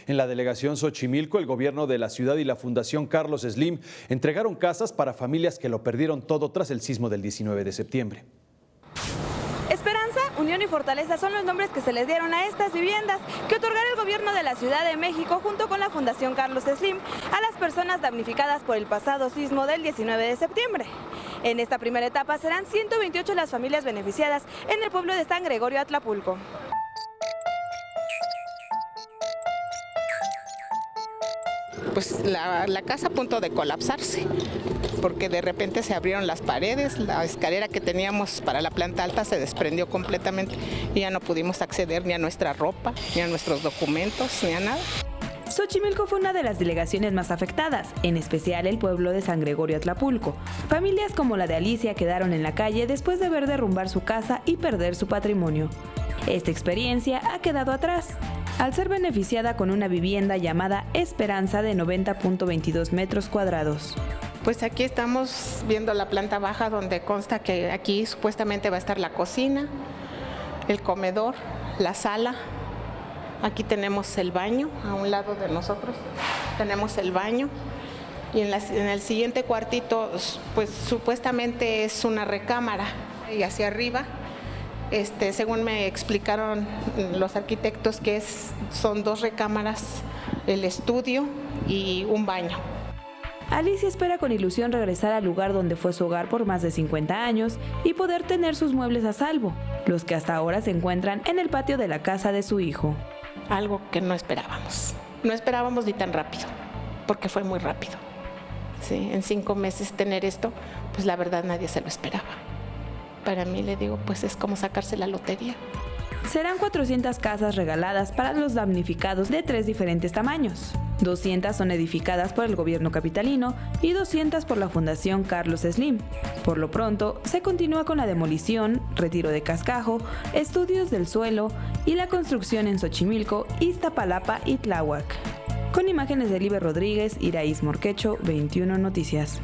En la delegación Xochimilco, el gobierno de la ciudad y la Fundación Carlos Slim entregaron casas para familias que lo perdieron todo tras el sismo del 19 de septiembre. Esperanza, Unión y Fortaleza son los nombres que se les dieron a estas viviendas que otorgará el gobierno de la Ciudad de México junto con la Fundación Carlos Slim a las personas damnificadas por el pasado sismo del 19 de septiembre. En esta primera etapa serán 128 las familias beneficiadas en el pueblo de San Gregorio Atlapulco. Pues la casa a punto de colapsarse, porque de repente se abrieron las paredes, la escalera que teníamos para la planta alta se desprendió completamente y ya no pudimos acceder ni a nuestra ropa, ni a nuestros documentos, ni a nada. Xochimilco fue una de las delegaciones más afectadas, en especial el pueblo de San Gregorio Atlapulco. Familias como la de Alicia quedaron en la calle después de ver derrumbar su casa y perder su patrimonio. Esta experiencia ha quedado atrás, al ser beneficiada con una vivienda llamada Esperanza de 90.22 metros cuadrados. Pues aquí estamos viendo la planta baja donde consta que aquí supuestamente va a estar la cocina, el comedor, la sala. Aquí tenemos el baño, a un lado de nosotros tenemos el baño y en el siguiente cuartito pues supuestamente es una recámara y hacia arriba, según me explicaron los arquitectos que son 2 recámaras, el estudio y un baño. Alicia espera con ilusión regresar al lugar donde fue su hogar por más de 50 años y poder tener sus muebles a salvo, los que hasta ahora se encuentran en el patio de la casa de su hijo. Algo que no esperábamos ni tan rápido, porque fue muy rápido. Sí, en 5 meses tener esto, pues la verdad nadie se lo esperaba. Para mí, le digo, pues es como sacarse la lotería. Serán 400 casas regaladas para los damnificados de 3 diferentes tamaños. 200 son edificadas por el gobierno capitalino y 200 por la Fundación Carlos Slim. Por lo pronto, se continúa con la demolición, retiro de cascajo, estudios del suelo y la construcción en Xochimilco, Iztapalapa y Tláhuac. Con imágenes de Liber Rodríguez, Iraís Morquecho, 21 Noticias.